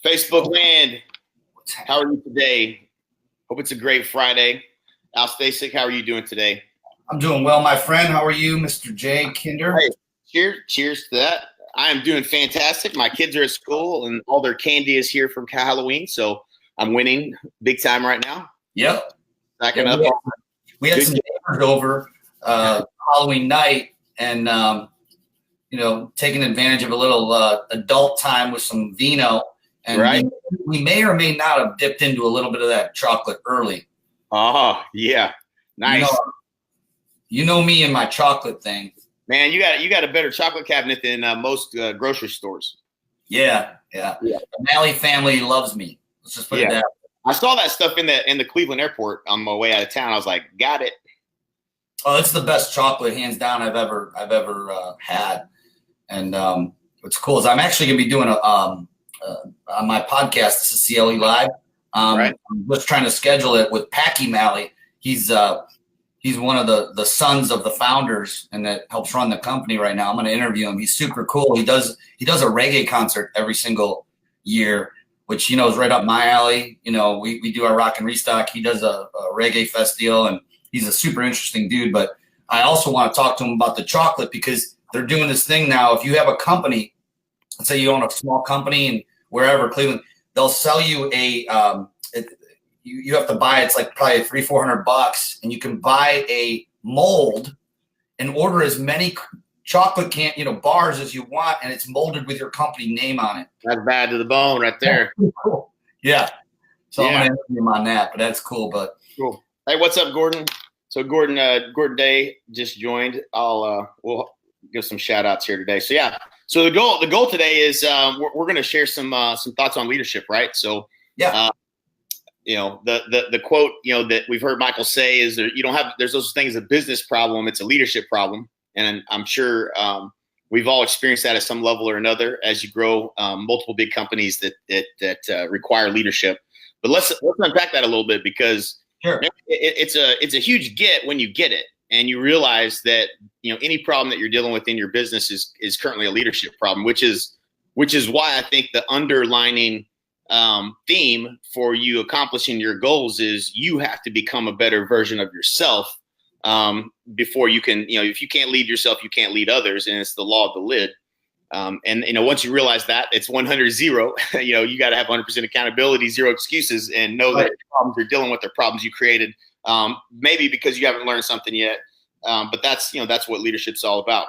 Facebook land, how are you today? Hope it's a great Friday. Al Stasek, how are you doing today? I'm doing well, my friend. How are you, Mr. Jay Kinder? Hey, cheers to that. I am doing fantastic. My kids are at school and all their candy is here from Halloween, so I'm winning big time right now. Yep. Backing up. We had some neighbors over Halloween night and, taking advantage of a little adult time with some vino. And right. we may or may not have dipped into a little bit of that chocolate early. Oh, yeah. Nice. You know me and my chocolate thing. Man, you got a better chocolate cabinet than most grocery stores. Yeah. The Malley family loves me. Let's just put it that way. I saw that stuff in the Cleveland airport on my way out of town. I was like, got it. Oh, it's the best chocolate, hands down, I've ever had. And what's cool is I'm actually going to be doing on my podcast. This is CLE Live. Right. I'm just trying to schedule it with Packy Malley. He's one of the sons of the founders and that helps run the company right now. I'm going to interview him. He's super cool. He does a reggae concert every single year, which, is right up my alley. We do our rock and restock. He does a reggae fest deal, and he's a super interesting dude. But I also want to talk to him about the chocolate because they're doing this thing now. If you have a company, let's say you own a small company and wherever, Cleveland, they'll sell you you have to buy, it's like probably $300-400, and you can buy a mold and order as many chocolate bars as you want, and it's molded with your company name on it. That's bad to the bone right there. Cool. Yeah. So I'm gonna interview him on that, but that's cool. But cool. Hey, what's up, Gordon? So Gordon Day just joined. We'll give some shout outs here today. So yeah. So the goal today is we're going to share some thoughts on leadership, right? So yeah. The quote that we've heard Michael say is there's those things, a business problem, it's a leadership problem, and I'm sure we've all experienced that at some level or another as you grow multiple big companies that require leadership. But let's unpack that a little bit because sure. It's a huge get when you get it and you realize that any problem that you're dealing with in your business is currently a leadership problem, which is why I think the underlining theme for you accomplishing your goals is you have to become a better version of yourself before you can, if you can't lead yourself, you can't lead others. And it's the law of the lid. And once you realize that it's 100-0, you got to have 100% accountability, 0 excuses, and know that the problems you're dealing with are problems you created, maybe because you haven't learned something yet. But that's what leadership's all about.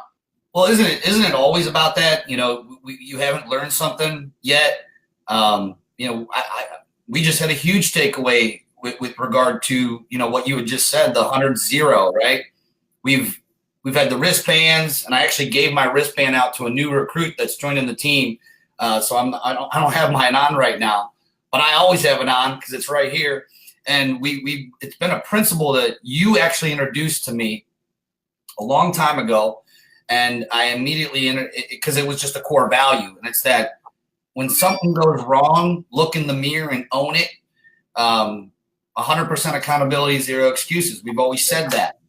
Well, isn't it always about that? You haven't learned something yet. We just had a huge takeaway with regard to, what you had just said, the 100-0, right? We've had the wristbands, and I actually gave my wristband out to a new recruit that's joining the team. So I don't have mine on right now, but I always have it on because it's right here. And it's been a principle that you actually introduced to me a long time ago. And I immediately, because it was just a core value, and it's that when something goes wrong, look in the mirror and own it. 100% accountability, 0 excuses. We've always said that.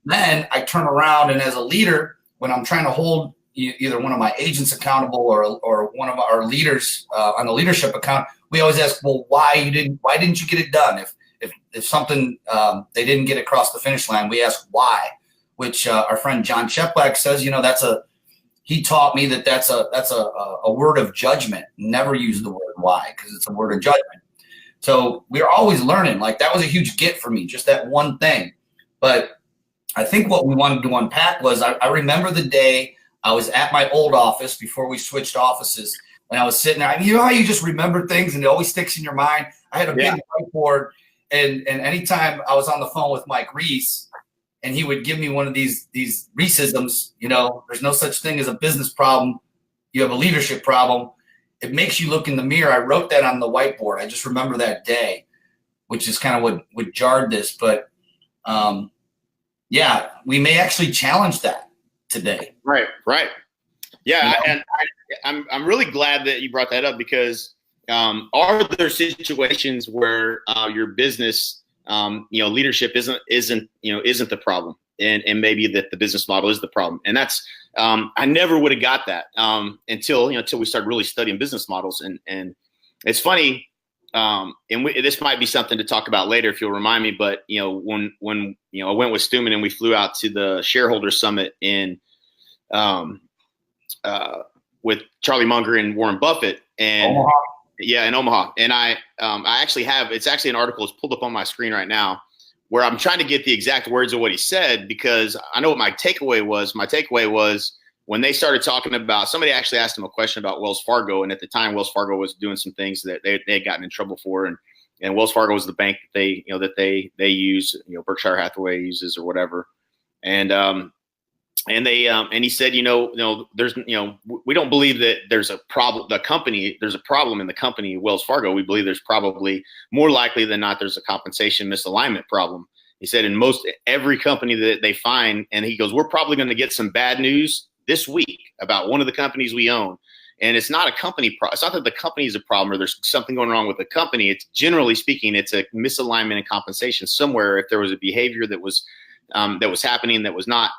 Then I turn around, and as a leader, when I'm trying to hold either one of my agents accountable or one of our leaders on the leadership account, we always ask, well, why didn't you get it done? If something they didn't get across the finish line, we ask why. Which our friend John Cheplack says, he taught me that's a word of judgment. Never use the word why, because it's a word of judgment. So we're always learning. Like, that was a huge get for me, just that one thing. But I think what we wanted to unpack was I remember the day I was at my old office before we switched offices, and I was sitting there. You know how you just remember things and it always sticks in your mind? I had a big whiteboard, and anytime I was on the phone with Mike Reese, and he would give me one of these Reesisms, there's no such thing as a business problem. You have a leadership problem. It makes you look in the mirror. I wrote that on the whiteboard. I just remember that day, which is kind of what jarred this. But we may actually challenge that today. Right. Yeah, and I'm really glad that you brought that up because are there situations where your business leadership isn't the problem, and maybe that the business model is the problem, and that's I never would have got that until we started really studying business models. And it's funny. This might be something to talk about later if you'll remind me. But when I went with Stewman and we flew out to the shareholder summit in with Charlie Munger and Warren Buffett and Omaha. Yeah, in Omaha. And I actually have, it's actually an article that's pulled up on my screen right now where I'm trying to get the exact words of what he said, because I know what my takeaway was. My takeaway was when they started talking about, somebody actually asked him a question about Wells Fargo. And at the time, Wells Fargo was doing some things that they had gotten in trouble for. And Wells Fargo was the bank that they use, Berkshire Hathaway uses or whatever. And he said, there's, we don't believe that there's a problem. There's a problem in the company, Wells Fargo. We believe there's probably more likely than not, there's a compensation misalignment problem. He said in every company that they find, and he goes, we're probably going to get some bad news this week about one of the companies we own. And it's not a company it's not that the company is a problem or there's something going wrong with the company. It's generally speaking, it's a misalignment in compensation somewhere. If there was a behavior that was happening that was not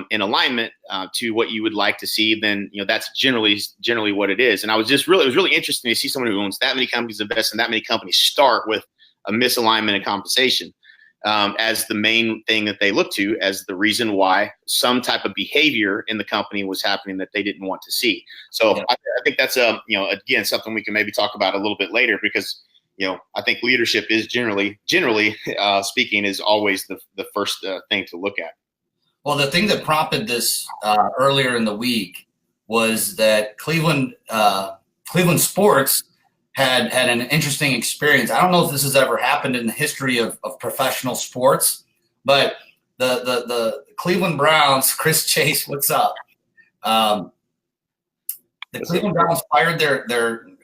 in alignment to what you would like to see, then that's generally what it is. And it was really interesting to see someone who owns that many companies, invest in that many companies, start with a misalignment in compensation as the main thing that they look to as the reason why some type of behavior in the company was happening that they didn't want to see. So yeah. I think that's again something we can maybe talk about a little bit later, because I think leadership is generally speaking is always the first thing to look at. Well, the thing that prompted this earlier in the week was that Cleveland sports had an interesting experience. I don't know if this has ever happened in the history of professional sports, but the Cleveland Browns, Chris Chase, what's up? The Cleveland Browns fired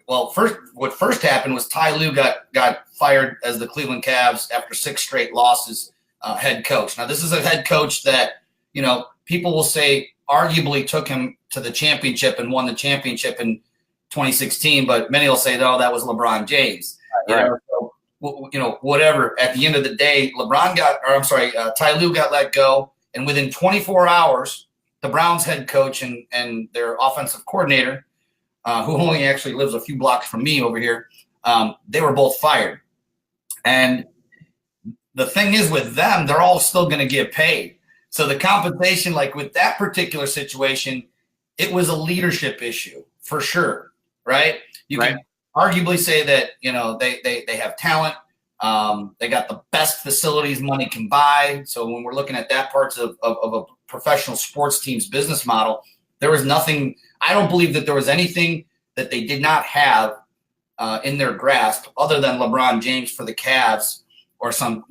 what first happened was Ty Lue got fired as the Cleveland Cavs after 6 straight losses head coach. Now, this is a head coach that, people will say arguably took him to the championship and won the championship in 2016, but many will say, no, that was LeBron James. Right. So, whatever. At the end of the day, Ty Lue got let go, and within 24 hours, the Browns head coach and their offensive coordinator, who only actually lives a few blocks from me over here, they were both fired. And the thing is with them, they're all still going to get paid. So the compensation, like with that particular situation, it was a leadership issue for sure, right? You can arguably say that, they have talent. They got the best facilities money can buy. So when we're looking at that parts of a professional sports team's business model, there was nothing. I don't believe that there was anything that they did not have in their grasp other than LeBron James for the Cavs or some,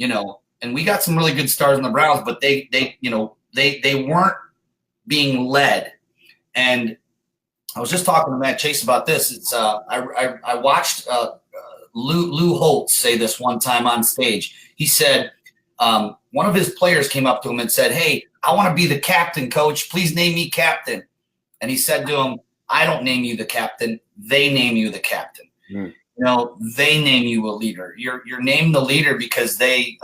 and we got some really good stars in the Browns, but they weren't being led. And I was just talking to Matt Chase about this. It's I watched Lou Holtz say this one time on stage. He said one of his players came up to him and said, "Hey, I want to be the captain, coach. Please name me captain." And he said to him, "I don't name you the captain. They name you the captain." Mm. They name you a leader. You're named the leader because the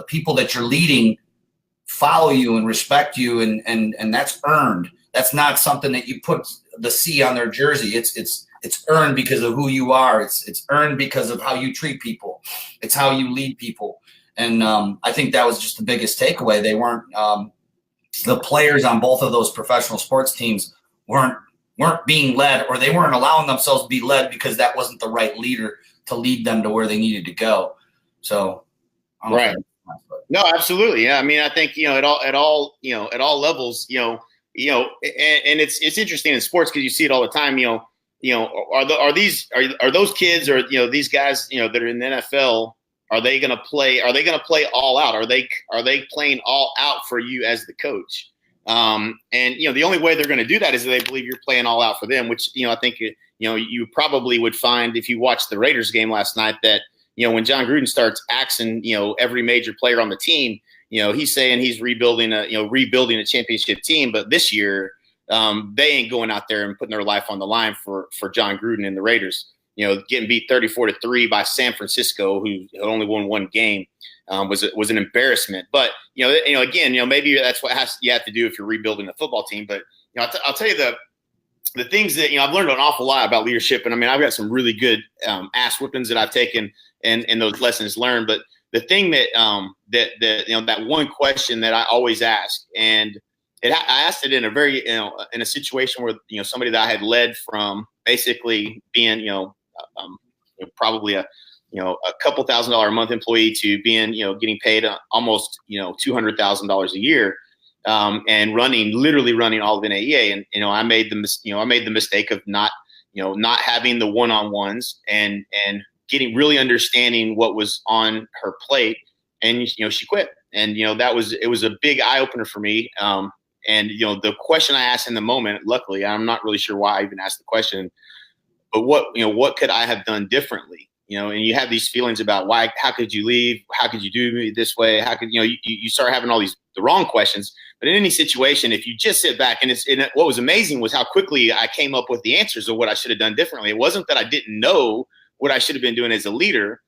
people that you're leading follow you and respect you, and that's earned. That's not something that you put the C on their jersey. It's earned because of who you are. It's earned because of how you treat people. It's how you lead people. And I think that was just the biggest takeaway. They weren't the players on both of those professional sports teams weren't being led, or they weren't allowing themselves to be led because that wasn't the right leader to lead them to where they needed to go. So, right. No, absolutely. Yeah. I mean, I think, at all levels, and it's interesting in sports because you see it all the time, are those kids or, these guys, that are in the NFL, are they going to play all out? Are they playing all out for you as the coach? And the only way they're going to do that is that they believe you're playing all out for them, which, I think, you probably would find if you watched the Raiders game last night that, when John Gruden starts axing, every major player on the team, he's saying he's rebuilding a championship team. But this year, they ain't going out there and putting their life on the line for John Gruden and the Raiders, getting beat 34-3 by San Francisco, who only won one game. was an embarrassment. But again, maybe that's what you have to do if you're rebuilding a football team. But I'll tell you the things that I've learned an awful lot about leadership, and I mean I've got some really good ass whippings that I've taken and those lessons learned. But the thing that that one question that I always ask, and I asked it in a very in a situation where somebody that I had led from basically being probably a couple $1,000 a month employee to being getting paid almost $200,000 a year, and literally running all of NAEA. And I made the mistake of not having the one-on-ones and really understanding what was on her plate. And she quit. And it was a big eye opener for me. And the question I asked in the moment, luckily, I'm not really sure why I even asked the question, but what could I have done differently? And you have these feelings about how could you leave? How could you do me this way? How could, you start having all the wrong questions. But in any situation, if you just sit back and what was amazing was how quickly I came up with the answers of what I should have done differently. It wasn't that I didn't know what I should have been doing as a leader.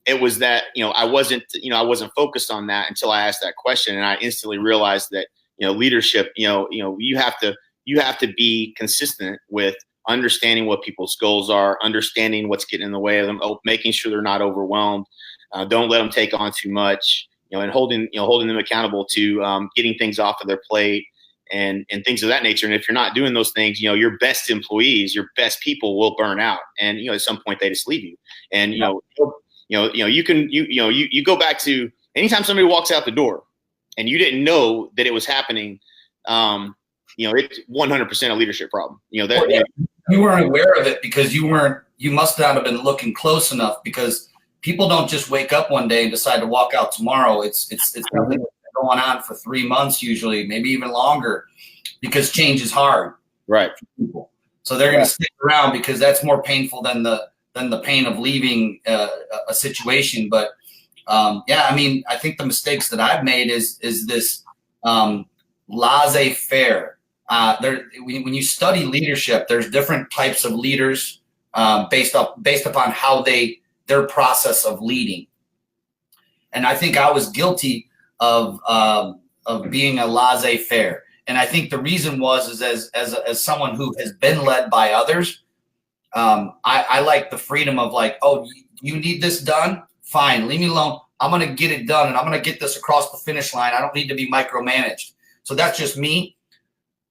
It was that, I wasn't focused on that until I asked that question. And I instantly realized that, leadership, you have to be consistent with understanding what people's goals are, understanding what's getting in the way of them, making sure they're not overwhelmed. Don't let them take on too much, and holding them accountable to getting things off of their plate and things of that nature. And if you're not doing those things, your best employees, your best people will burn out. And, at some point they just leave you. And, you go back to anytime somebody walks out the door and you didn't know that it was happening, it's 100% a leadership problem. You weren't aware of it because you must not have been looking close enough, because people don't just wake up one day and decide to walk out tomorrow. It's something that's been going on for 3 months, usually, maybe even longer, because change is hard. Right. For people. So they're going to stick around because that's more painful than the pain of leaving a situation. But I think the mistakes that I've made is this laissez-faire. When you study leadership, there's different types of leaders based upon how their process of leading. And I think I was guilty of being a laissez-faire. And I think the reason was as someone who has been led by others, I like the freedom of oh, you need this done? Fine, leave me alone. I'm going to get it done, and I'm going to get this across the finish line. I don't need to be micromanaged. So that's just me.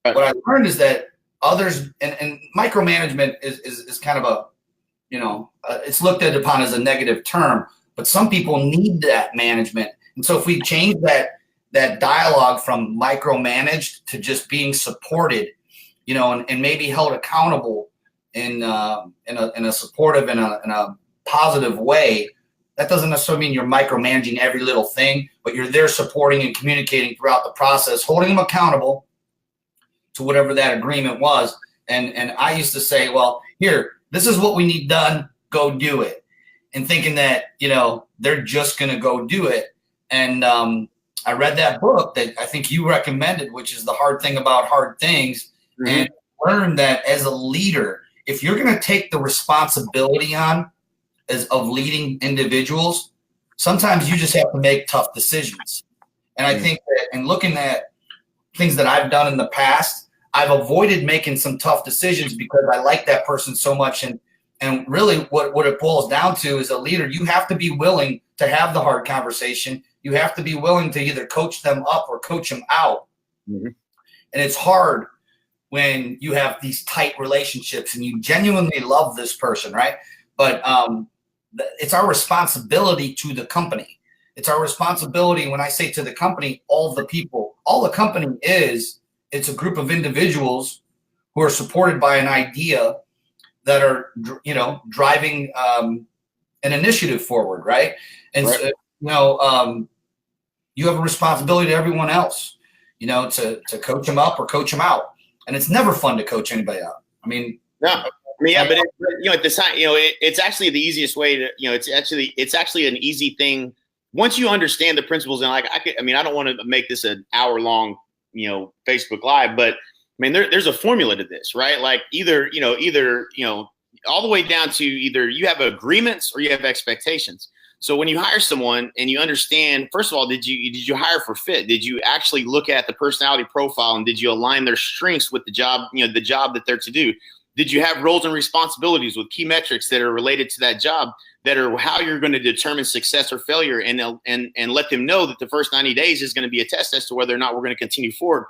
Right. What I learned is that others, and micromanagement is kind of it's looked at upon as a negative term, but some people need that management. And so if we change that dialogue from micromanaged to just being supported, and maybe held accountable in a supportive and a positive way, that doesn't necessarily mean you're micromanaging every little thing, but you're there supporting and communicating throughout the process, holding them accountable to whatever that agreement was. And I used to say, well, here, this is what we need done, go do it. And thinking that, they're just going to go do it. And I read that book that I think you recommended, which is The Hard Thing About Hard Things, and learned that as a leader, if you're going to take the responsibility on of leading individuals, sometimes you just have to make tough decisions. And I think that in looking at things that I've done in the past, I've avoided making some tough decisions because I like that person so much. And really what it boils down to is a leader, you have to be willing to have the hard conversation. You have to be willing to either coach them up or coach them out. Mm-hmm. And it's hard when you have these tight relationships and you genuinely love this person, right? But it's our responsibility to the company. It's our responsibility. When I say to the company, all the people, all the company is, it's a group of individuals who are supported by an idea that are, driving an initiative forward, right? And right. So, you have a responsibility to everyone else, to coach them up or coach them out. And it's never fun to coach anybody out. But at the time, it's actually the easiest way to, it's actually an easy thing once you understand the principles. And I don't want to make this an hour-long, Facebook Live, but there's a formula to this, right? Like either all the way down to either you have agreements or you have expectations. So when you hire someone and you understand, first of all, did you hire for fit? Did you actually look at the personality profile and did you align their strengths with the job, the job that they're to do? Did you have roles and responsibilities with key metrics that are related to that job that are how you're going to determine success or failure, and let them know that the first 90 days is going to be a test as to whether or not we're going to continue forward,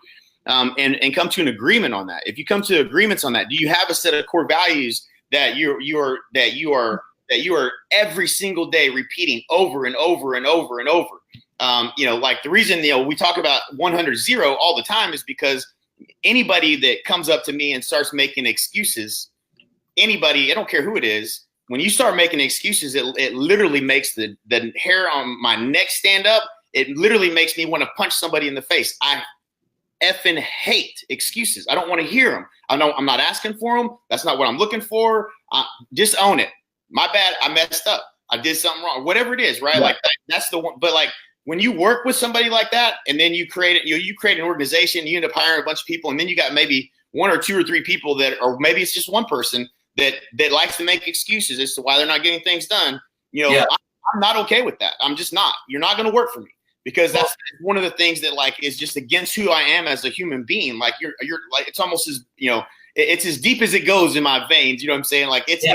and come to an agreement on that. If you come to agreements on that, do you have a set of core values that you are every single day repeating over and over and over and over? Like the reason we talk about 100-0 all the time is because anybody that comes up to me and starts making excuses, anybody, I don't care who it is, when you start making excuses, it literally makes the hair on my neck stand up. It literally makes me want to punch somebody in the face. I effing hate excuses. I don't want to hear them. I'm not asking for them. That's not what I'm looking for. Just own it. My bad. I messed up. I did something wrong. Whatever it is, right? Yeah. Like that's the one. But like when you work with somebody like that, and then you create an organization, you end up hiring a bunch of people, and then you got maybe 1 or 2 or 3 people or maybe it's just one person that likes to make excuses as to why they're not getting things done. Yeah. I'm not okay with that. I'm just not. You're not going to work for me, because that's one of the things that like is just against who I am as a human being. Like you're like, it's almost as, it's as deep as it goes in my veins. You know what I'm saying? Like it's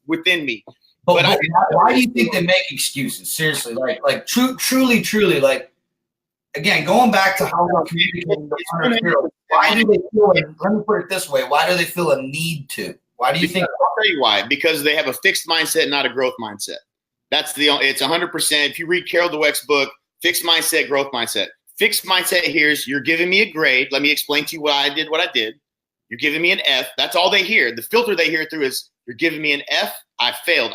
within me. But why do you think they make excuses? Seriously, like truly, like, again, going back to how we're communicating, why do they feel? Let me put it this way: why do they feel a need to? Why do you think? I'll tell you why. Because they have a fixed mindset, not a growth mindset. That's it's 100%. If you read Carol Dweck's book, Fixed Mindset, Growth Mindset. Fixed mindset here is you're giving me a grade. Let me explain to you why I did what I did. You're giving me an F. That's all they hear. The filter they hear through is you're giving me an F. I failed.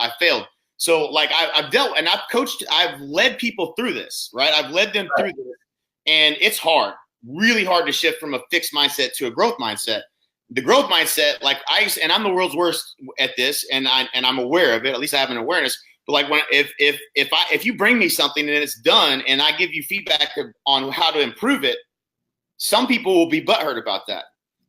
So like I've dealt and I've coached, I've led people through this, right? I've led them through this, and it's hard, really hard to shift from a fixed mindset to a growth mindset. The growth mindset, like I'm the world's worst at this, and I'm aware of it. At least I have an awareness. But like if you bring me something and it's done, and I give you feedback on how to improve it, some people will be butthurt about that,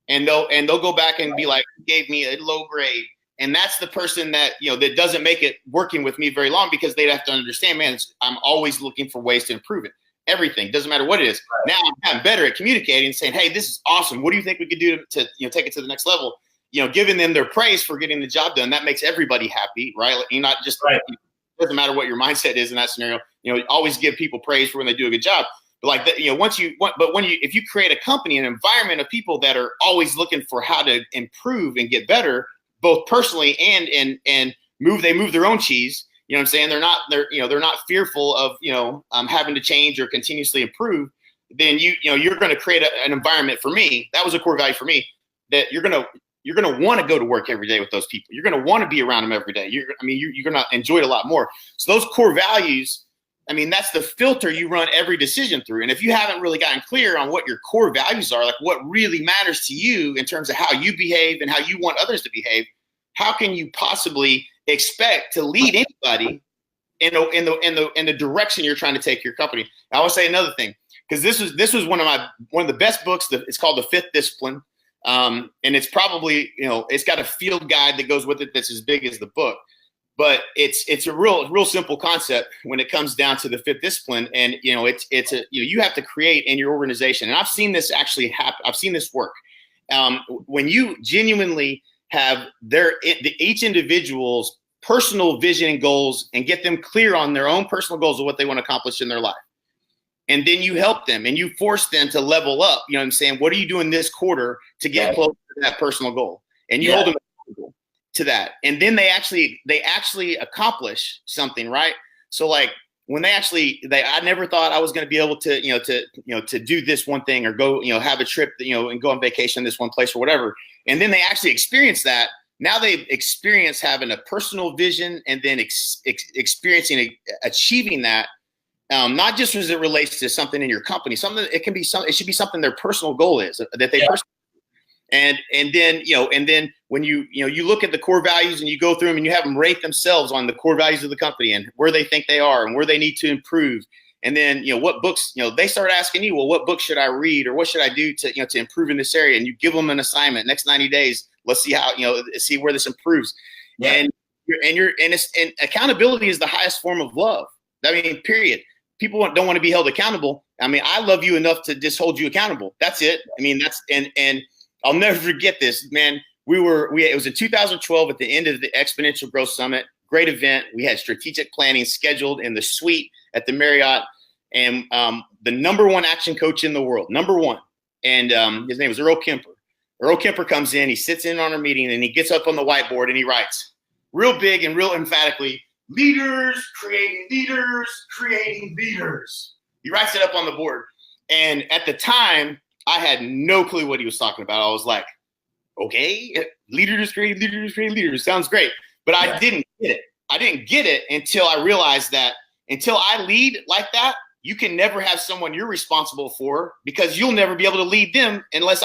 and they'll go back and be like, "You gave me a low grade," and that's the person that that doesn't make it working with me very long, because they'd have to understand, man, I'm always looking for ways to improve it. Everything doesn't matter what it is. Right. Now I'm better at communicating and saying, "Hey, this is awesome. What do you think we could do to take it to the next level?" Giving them their praise for getting the job done. That makes everybody happy, right? You're not just it doesn't matter what your mindset is in that scenario. Always give people praise for when they do a good job. But like that, if you create a company, an environment of people that are always looking for how to improve and get better, both personally and move their own cheese. You know what I'm saying? They're not fearful of, having to change or continuously improve. Then you're going to create an environment for me. That was a core value for me, that you're going to want to go to work every day with those people. You're going to want to be around them every day. You're going to enjoy it a lot more. So those core values, that's the filter you run every decision through. And if you haven't really gotten clear on what your core values are, like what really matters to you in terms of how you behave and how you want others to behave, how can you possibly expect to lead anybody in the direction you're trying to take your company? I will say another thing, because this was one of the best books. It's called The Fifth Discipline, and it's probably it's got a field guide that goes with it that's as big as the book. But it's a real simple concept when it comes down to the fifth discipline, and you have to create in your organization. And I've seen this actually happen. I've seen this work when you genuinely have each individual's personal vision and goals, and get them clear on their own personal goals of what they want to accomplish in their life. And then you help them and you force them to level up. You know what I'm saying? What are you doing this quarter to get closer to that personal goal? And you hold them accountable to that. And then they actually accomplish something, right? So like when I never thought I was going to be able to, to do this one thing or go, have a trip, and go on vacation in this one place or whatever. And then they actually experience that. Now they've experienced having a personal vision, and then experiencing achieving that. Not just as it relates to something in your company, it should be something their personal goal is that they personally. And then when you look at the core values and you go through them and you have them rate themselves on the core values of the company and where they think they are and where they need to improve. And then, what books, they start asking you, well, what book should I read or what should I do to improve in this area? And you give them an assignment, next 90 days, let's see how, see where this improves. Yeah. And, And accountability is the highest form of love. I mean, period. People don't want to be held accountable. I mean, I love you enough to just hold you accountable. That's it. I mean, and I'll never forget this, man. It was in 2012 at the end of the Exponential Growth Summit. Great event. We had strategic planning scheduled in the suite at the Marriott, and the number one action coach in the world, number one. And his name was Earl Kemper. Earl Kemper comes in, he sits in on our meeting, and he gets up on the whiteboard and he writes real big and real emphatically, leaders creating leaders. He writes it up on the board. And at the time, I had no clue what he was talking about. I was like, okay, leaders creating leaders. Sounds great. But I didn't get it. I didn't get it until I realized that until I lead like that, you can never have someone you're responsible for, because you'll never be able to lead them unless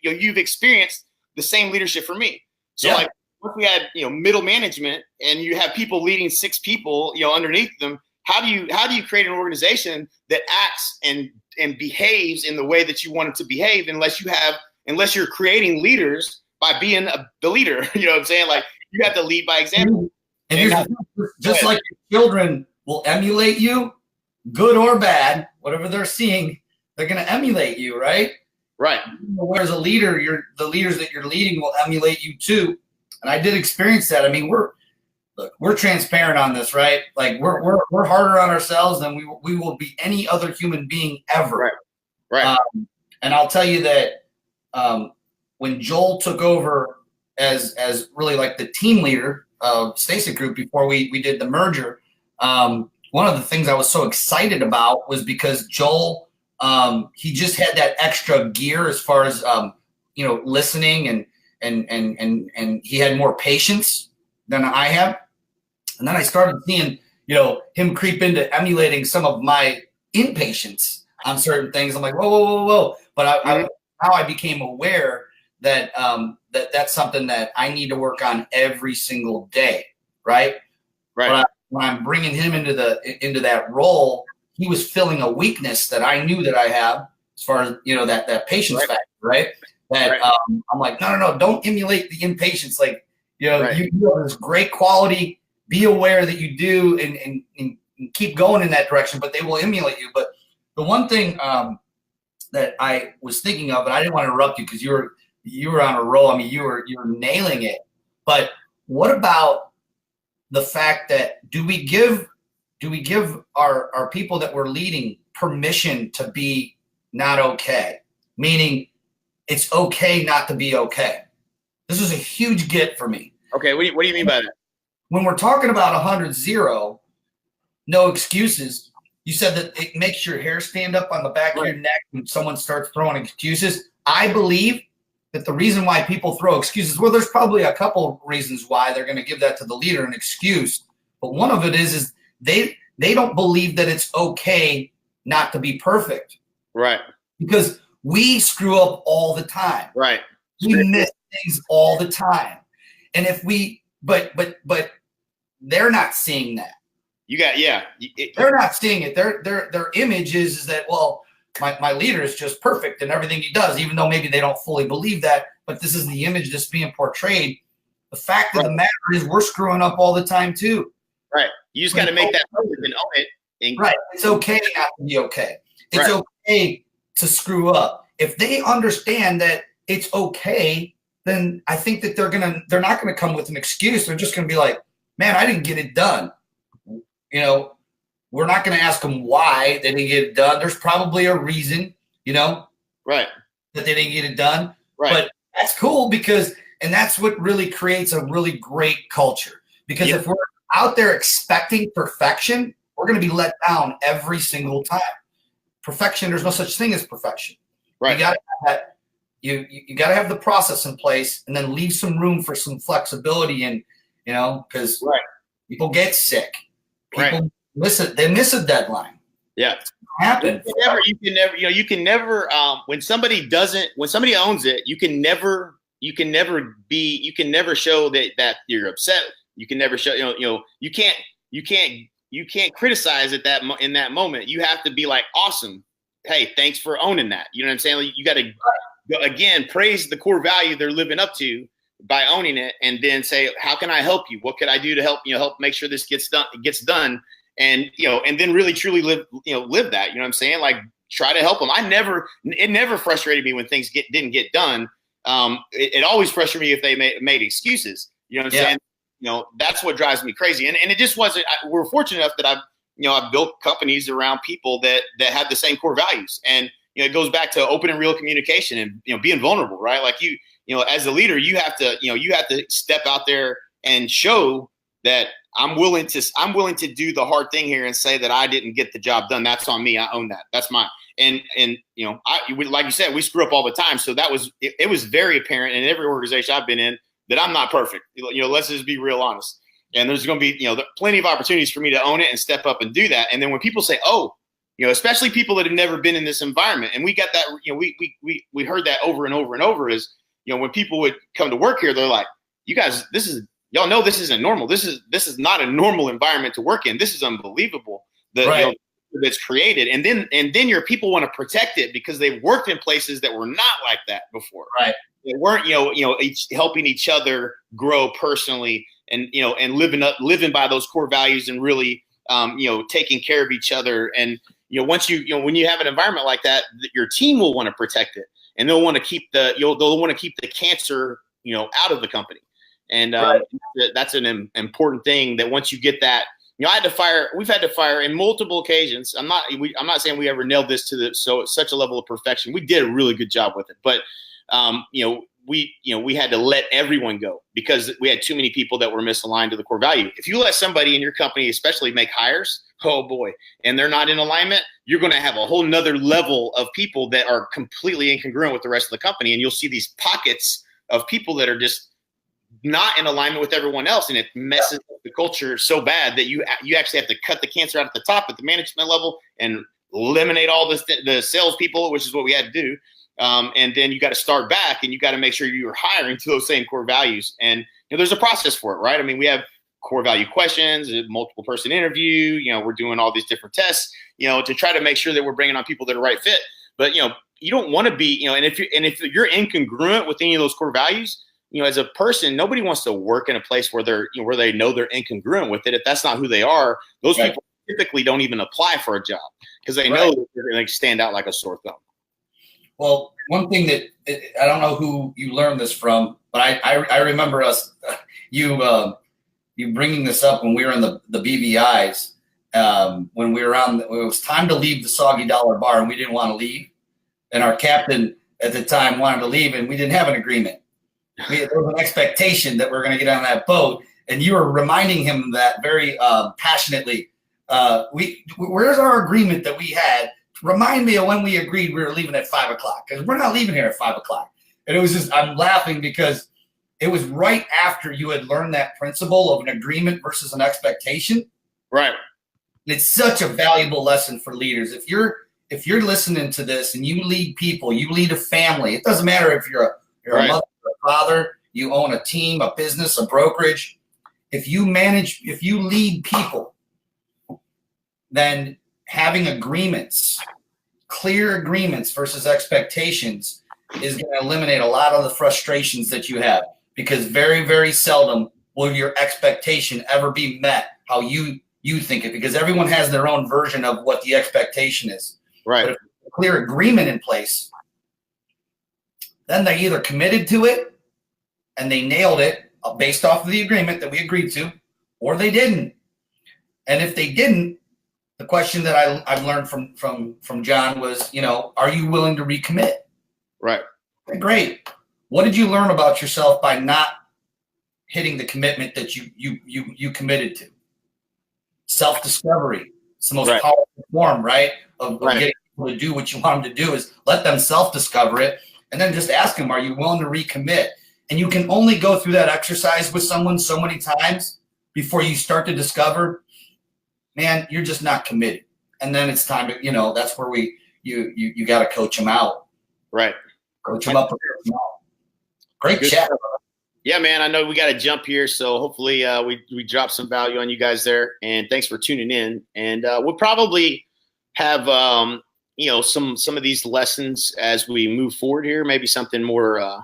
you've experienced the same leadership for me. So like if we had, middle management and you have people leading 6 people, underneath them, how do you create an organization that acts and behaves in the way that you want it to behave unless you're creating leaders by being the leader? You know what I'm saying? Like, you have to lead by example. And just like your children will emulate you, good or bad, whatever they're seeing, they're going to emulate you, right? Right. Whereas a leader, the leaders that you're leading will emulate you too. And I did experience that. I mean, we're transparent on this, right? Like we're harder on ourselves than we will be any other human being ever. Right. And I'll tell you that when Joel took over as really like the team leader of Stasek Group before we did the merger, one of the things I was so excited about was because Joel, he just had that extra gear as far as listening and he had more patience than I have. And then I started seeing, him creep into emulating some of my impatience on certain things. I'm like, whoa. But now I became aware that that's something that I need to work on every single day, right? Right. But when I'm bringing him into that role, he was filling a weakness that I knew that I have as far as that patience factor, right? That I'm like, no, don't emulate the impatience. Like, you have this great quality. Be aware that you do and keep going in that direction, but they will emulate you. But the one thing that I was thinking of, and I didn't want to interrupt you because you were on a roll. I mean, you were nailing it. But what about the fact that do we give our people that we're leading permission to be not okay? Meaning it's okay not to be okay. This is a huge get for me. Okay, what do you mean by that? When we're talking about 100-0, no excuses, you said that it makes your hair stand up on the back of your neck when someone starts throwing excuses. I believe that the reason why people throw excuses, well, there's probably a couple reasons why they're going to give that to the leader, an excuse. But one of it is they don't believe that it's okay not to be perfect. Right. Because we screw up all the time. Right. We miss things all the time. And if we, but they're not seeing that. They're not seeing it. Their image is that, well, my leader is just perfect in everything he does, even though maybe they don't fully believe that, but this is the image that's being portrayed. The fact of the matter is we're screwing up all the time too. Right. You just got to make that perfect and own it. Right. It's okay not to be okay. It's okay to screw up. If they understand that it's okay, then I think that they're not gonna come with an excuse. They're just gonna be like, man, I didn't get it done. We're not gonna ask them why they didn't get it done. There's probably a reason, that they didn't get it done. Right. But that's cool and that's what really creates a really great culture. Because if we're out there expecting perfection, we're gonna be let down every single time. Perfection, there's no such thing as perfection. Right. You gotta have that. You got to have the process in place and then leave some room for some flexibility and, because people get sick. People miss it. They miss a deadline. Yeah. Happen. You can never, when somebody owns it, you can never show that you're upset. You can never show, you can't criticize it in that moment. You have to be like, awesome. Hey, thanks for owning that. You know what I'm saying? Like, you got to, again, praise the core value they're living up to, by owning it, and then say, how can I help you? What could I do to help, help make sure this gets done. And, and then really truly live that, what I'm saying? Like, try to help them. It never frustrated me when things didn't get done. It always frustrated me if they made excuses, what I'm saying? That's what drives me crazy. And it just wasn't, we're fortunate enough that I've built companies around people that have the same core values. And, it goes back to open and real communication and, being vulnerable, right? Like as a leader, you have to step out there and show that I'm willing to do the hard thing here and say that I didn't get the job done. That's on me. I own that. That's mine. And like you said, we screw up all the time. So it was very apparent in every organization I've been in that I'm not perfect. Let's just be real honest. And there's going to be, plenty of opportunities for me to own it and step up and do that. And then when people say, oh, especially people that have never been in this environment, and we got that, we heard that over and over and over is, when people would come to work here, they're like, you guys, y'all know this isn't normal. This is not a normal environment to work in. This is unbelievable. Right. That's created. And then your people want to protect it because they've worked in places that were not like that before. Right. They weren't, helping each other grow personally and, and living by those core values and really, taking care of each other. And, once when you have an environment like that, your team will want to protect it, and they'll want to keep the cancer, out of the company. And right. That's an important thing that once you get that, we've had to fire in multiple occasions. I'm not saying we ever nailed this to such a level of perfection. We did a really good job with it, but we had to let everyone go because we had too many people that were misaligned to the core value. If you let somebody in your company, especially make hires, oh boy, and they're not in alignment, you're going to have a whole nother level of people that are completely incongruent with the rest of the company. And you'll see these pockets of people that are just not in alignment with everyone else. And it messes up the culture so bad that you actually have to cut the cancer out at the top at the management level and eliminate all the salespeople, which is what we had to do. And then you got to start back and you got to make sure you're hiring to those same core values. And there's a process for it, right? I mean, we have core value questions, a multiple person interview, we're doing all these different tests, to try to make sure that we're bringing on people that are right fit. But, you don't want to be, and if you're incongruent with any of those core values, as a person, nobody wants to work in a place where where they know they're incongruent with it. If that's not who they are, those right. people typically don't even apply for a job because they know that they're going to stand out like a sore thumb. Well, one thing that I don't know who you learned this from, but I remember you bringing this up when we were in the BVIs, when we were it was time to leave the Soggy Dollar Bar and we didn't want to leave. And our captain at the time wanted to leave and we didn't have an agreement. There was an expectation that we're going to get on that boat. And you were reminding him that very passionately. Where's our agreement that we had? Remind me of when we agreed we were leaving at 5 o'clock, because we're not leaving here at 5 o'clock. And it was just, I'm laughing because it was right after you had learned that principle of an agreement versus an expectation. Right. And it's such a valuable lesson for leaders. If you're listening to this and you lead people, you lead a family, it doesn't matter if you're right. a mother or a father, you own a team, a business, a brokerage. If you lead people, then having agreements, clear agreements versus expectations is going to eliminate a lot of the frustrations that you have, because very, very seldom will your expectation ever be met how you think it, because everyone has their own version of what the expectation is. Right. But if there's a clear agreement in place, then they either committed to it and they nailed it based off of the agreement that we agreed to, or they didn't. And if they didn't, the question that I've learned from John was, are you willing to recommit? Right. Great. What did you learn about yourself by not hitting the commitment that you committed to? Self-discovery. It's the most right. powerful form, right? Of right. getting people to do what you want them to do, is let them self-discover it, and then just ask them, are you willing to recommit? And you can only go through that exercise with someone so many times before you start to discover, man, you're just not committed. And then it's time to, that's where you got to coach them out. Right. Coach them up. Great chat. Yeah, man, I know we got to jump here. So hopefully we drop some value on you guys there. And thanks for tuning in. And we'll probably have, some of these lessons as we move forward here, maybe something more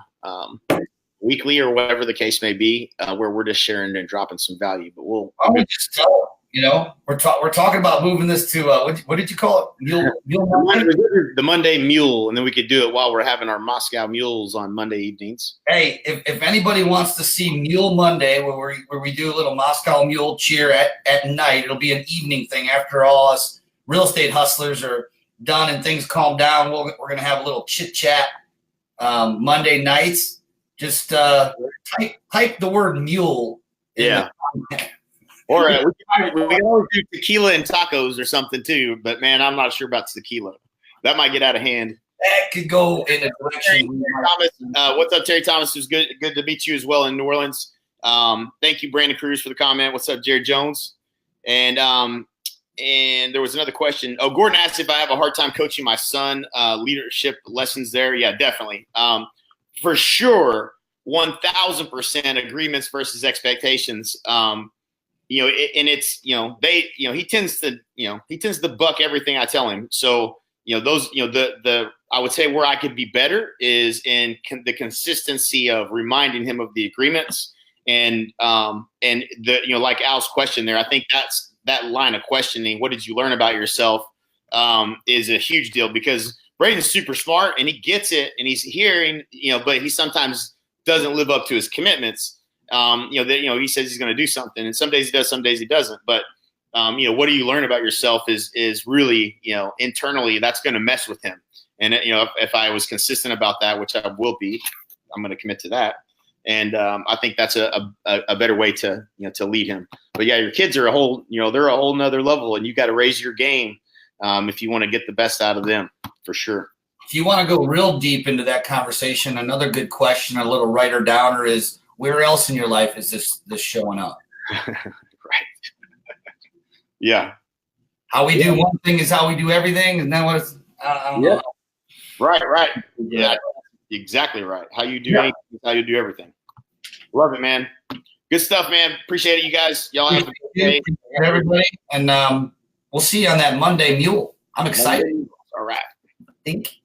weekly or whatever the case may be, where we're just sharing and dropping some value. But we just tell them, you know, we're talking about moving this to what did you call it? Mule Monday? The Monday Mule, and then we could do it while we're having our Moscow Mules on Monday evenings. Hey, if anybody wants to see Mule Monday, where we do a little Moscow Mule cheer at night, it'll be an evening thing after all us real estate hustlers are done and things calm down. We're gonna have a little chit chat Monday nights. Just type the word mule. Yeah. Or we can always do tequila and tacos or something too. But man, I'm not sure about tequila. That might get out of hand. That could go in a direction. Terry Thomas, what's up, Terry Thomas? It was good to meet you as well in New Orleans. Thank you, Brandon Cruz, for the comment. What's up, Jared Jones? And there was another question. Oh, Gordon asked if I have a hard time coaching my son. Leadership lessons there. Yeah, definitely. For sure, 1,000% agreements versus expectations. You know, and it's, you know, he tends to buck everything I tell him. So, you know, those, you know, I would say where I could be better is in the consistency of reminding him of the agreements and the, you know, like Al's question there, I think that line of questioning, what did you learn about yourself, is a huge deal, because Braden's super smart and he gets it and he's hearing, you know, but he sometimes doesn't live up to his commitments. He says he's going to do something, and some days he does, some days he doesn't. But what do you learn about yourself is really, you know, internally, that's going to mess with him. And you know, if I was consistent about that, which I will be, I'm going to commit to that. And I think that's a better way to, you know, to lead him. But yeah, your kids are they're a whole nother level, and you got to raise your game if you want to get the best out of them, for sure. If you want to go real deep into that conversation, another good question, a little writer downer, is where else in your life is this showing up? Right. Yeah. How we do one thing is how we do everything. Isn't that what it's? I don't know. Right. Yeah. Exactly right. How you do anything is how you do everything. Love it, man. Good stuff, man. Appreciate it, you guys. Y'all have a good day. Everybody. And we'll see you on that Monday Mule. I'm excited. All right. Think.